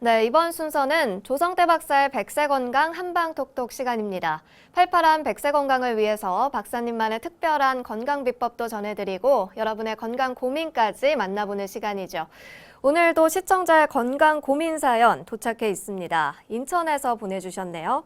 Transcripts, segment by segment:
네, 이번 순서는 조성태 박사의 백세건강 한방톡톡 시간입니다. 팔팔한 백세건강을 위해서 박사님만의 특별한 건강 비법도 전해드리고 여러분의 건강 고민까지 만나보는 시간이죠. 오늘도 시청자의 건강 고민 사연 도착해 있습니다. 인천에서 보내주셨네요.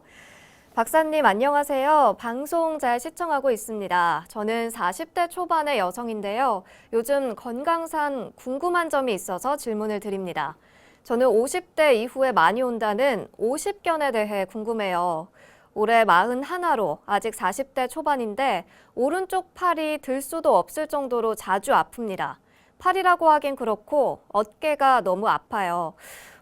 박사님 안녕하세요. 방송 잘 시청하고 있습니다. 저는 40대 초반의 여성인데요. 요즘 건강상 궁금한 점이 있어서 질문을 드립니다. 저는 50대 이후에 많이 온다는 50견에 대해 궁금해요. 올해 41로 아직 40대 초반인데 오른쪽 팔이 들 수도 없을 정도로 자주 아픕니다. 팔이라고 하긴 그렇고 어깨가 너무 아파요.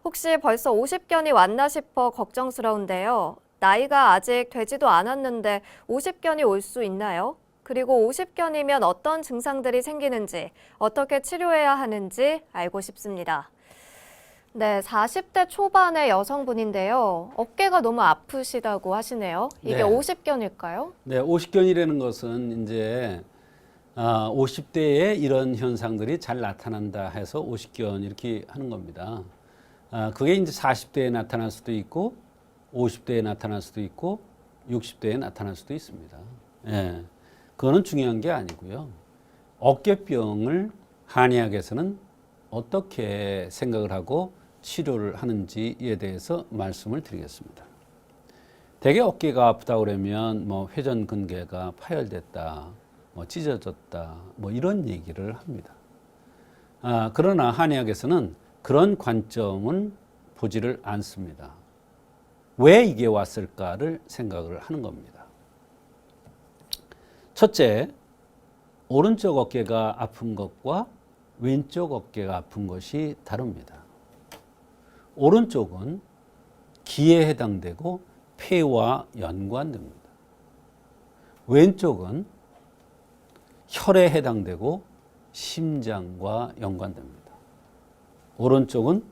혹시 벌써 50견이 왔나 싶어 걱정스러운데요. 나이가 아직 되지도 않았는데 50견이 올 수 있나요? 그리고 50견이면 어떤 증상들이 생기는지, 어떻게 치료해야 하는지 알고 싶습니다. 네, 40대 초반의 여성분인데요. 어깨가 너무 아프시다고 하시네요. 이게 네. 50견일까요? 네, 50견이라는 것은 이제 50대에 이런 현상들이 잘 나타난다 해서 50견 이렇게 하는 겁니다. 그게 이제 40대에 나타날 수도 있고 50대에 나타날 수도 있고 60대에 나타날 수도 있습니다. 예. 그거는 중요한 게 아니고요. 어깨병을 한의학에서는 어떻게 생각을 하고 치료를 하는지에 대해서 말씀을 드리겠습니다. 대개 어깨가 아프다 그러면 뭐 회전근개가 파열됐다, 뭐 찢어졌다, 뭐 이런 얘기를 합니다. 그러나 한의학에서는 그런 관점은 보지를 않습니다. 왜 이게 왔을까를 생각을 하는 겁니다. 첫째, 오른쪽 어깨가 아픈 것과 왼쪽 어깨가 아픈 것이 다릅니다. 오른쪽은 기에 해당되고 폐와 연관됩니다. 왼쪽은 혈에 해당되고 심장과 연관됩니다. 오른쪽은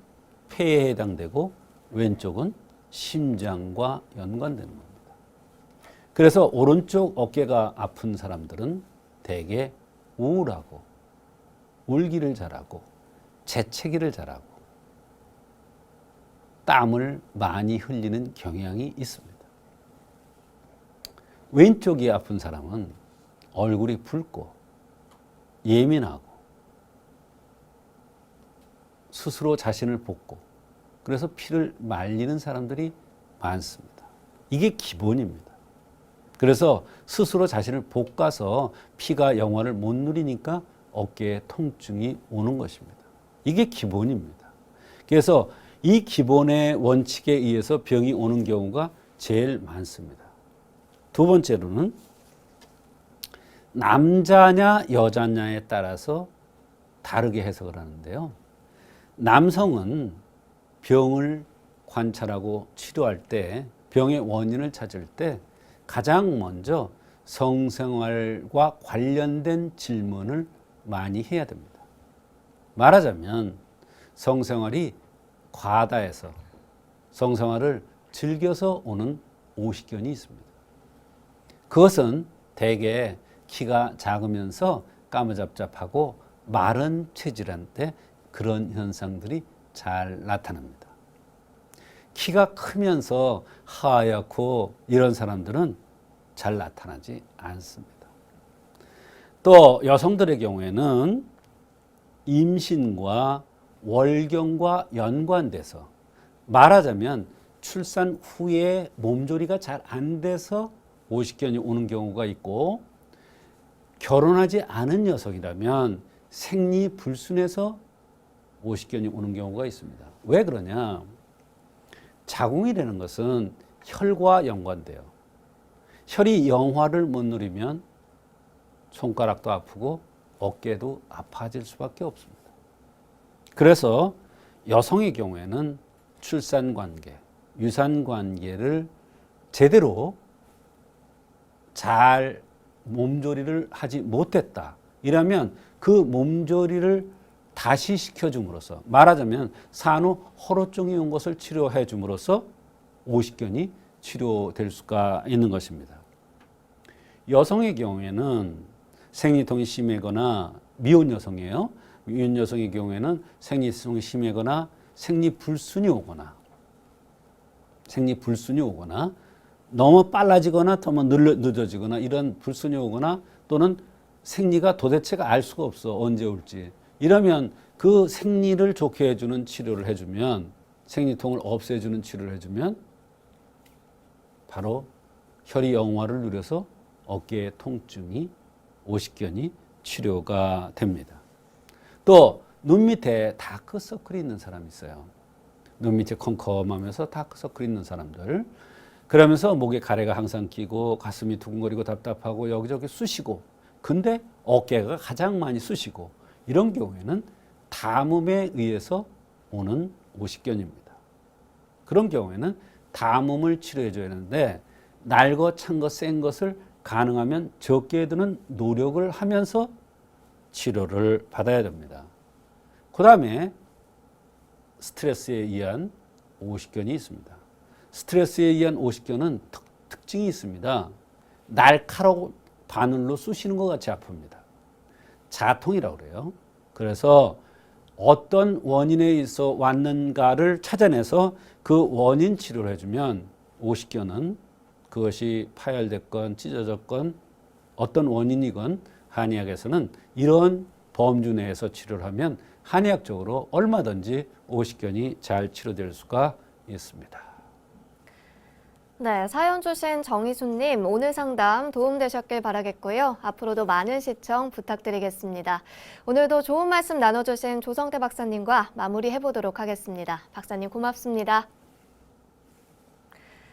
폐에 해당되고 왼쪽은 심장과 연관되는 겁니다. 그래서 오른쪽 어깨가 아픈 사람들은 대개 우울하고 울기를 잘하고 재채기를 잘하고 땀을 많이 흘리는 경향이 있습니다. 왼쪽이 아픈 사람은 얼굴이 붉고 예민하고 스스로 자신을 볶고 그래서 피를 말리는 사람들이 많습니다. 이게 기본입니다. 그래서 스스로 자신을 볶아서 피가 영화를 못 누리니까 어깨에 통증이 오는 것입니다. 이게 기본입니다. 그래서 이 기본의 원칙에 의해서 병이 오는 경우가 제일 많습니다. 두 번째로는 남자냐 여자냐에 따라서 다르게 해석을 하는데요. 남성은 병을 관찰하고 치료할 때 병의 원인을 찾을 때 가장 먼저 성생활과 관련된 질문을 많이 해야 됩니다. 말하자면 성생활이 과다해서 성생활을 즐겨서 오는 오십견이 있습니다. 그것은 대개 키가 작으면서 까무잡잡하고 마른 체질한테 그런 현상들이 잘 나타납니다. 키가 크면서 하얗고 이런 사람들은 잘 나타나지 않습니다. 또 여성들의 경우에는 임신과 월경과 연관돼서 말하자면 출산 후에 몸조리가 잘 안 돼서 오십견이 오는 경우가 있고 결혼하지 않은 여성이라면 생리불순해서 오십견이 오는 경우가 있습니다. 왜 그러냐? 자궁이라는 것은 혈과 연관돼요. 혈이 영화를 못 누리면 손가락도 아프고 어깨도 아파질 수밖에 없습니다. 그래서 여성의 경우에는 출산관계, 유산관계를 제대로 잘 몸조리를 하지 못했다. 이라면 그 몸조리를 다시 시켜줌으로써 말하자면 산후 허로증이 온 것을 치료해 줌으로써 오십견이 치료될 수가 있는 것입니다. 여성의 경우에는 생리통이 심하거나 미혼 여성이에요. 미혼 여성의 경우에는 생리통이 심하거나 생리불순이 오거나 너무 빨라지거나 너무 늦어지거나 이런 불순이 오거나 또는 생리가 도대체가 알 수가 없어. 언제 올지. 이러면 그 생리를 좋게 해주는 치료를 해주면, 생리통을 없애주는 치료를 해주면 바로 혈이 영화를 누려서 어깨의 통증이, 오십견이 치료가 됩니다. 또 눈 밑에 다크서클이 있는 사람이 있어요. 눈 밑에 컴컴하면서 다크서클이 있는 사람들. 그러면서 목에 가래가 항상 끼고 가슴이 두근거리고 답답하고 여기저기 쑤시고, 근데 어깨가 가장 많이 쑤시고, 이런 경우에는 담음에 의해서 오는 오십견입니다. 그런 경우에는 담음을 치료해 줘야 하는데, 날거 찬 거 센 것을 가능하면 적게 드는 노력을 하면서 치료를 받아야 됩니다. 그 다음에 스트레스에 의한 오십견이 있습니다. 스트레스에 의한 오십견은 특징이 있습니다. 날카로운 바늘로 쑤시는 것 같이 아픕니다. 자통이라고 그래요. 그래서 어떤 원인에 있어 왔는가를 찾아내서 그 원인 치료를 해주면 오십견은 그것이 파열됐건 찢어졌건 어떤 원인이건 한의학에서는 이런 범주 내에서 치료를 하면 한의학적으로 얼마든지 오십견이 잘 치료될 수가 있습니다. 네, 사연 주신 정희수님, 오늘 상담 도움되셨길 바라겠고요. 앞으로도 많은 시청 부탁드리겠습니다. 오늘도 좋은 말씀 나눠주신 조성태 박사님과 마무리해보도록 하겠습니다. 박사님 고맙습니다.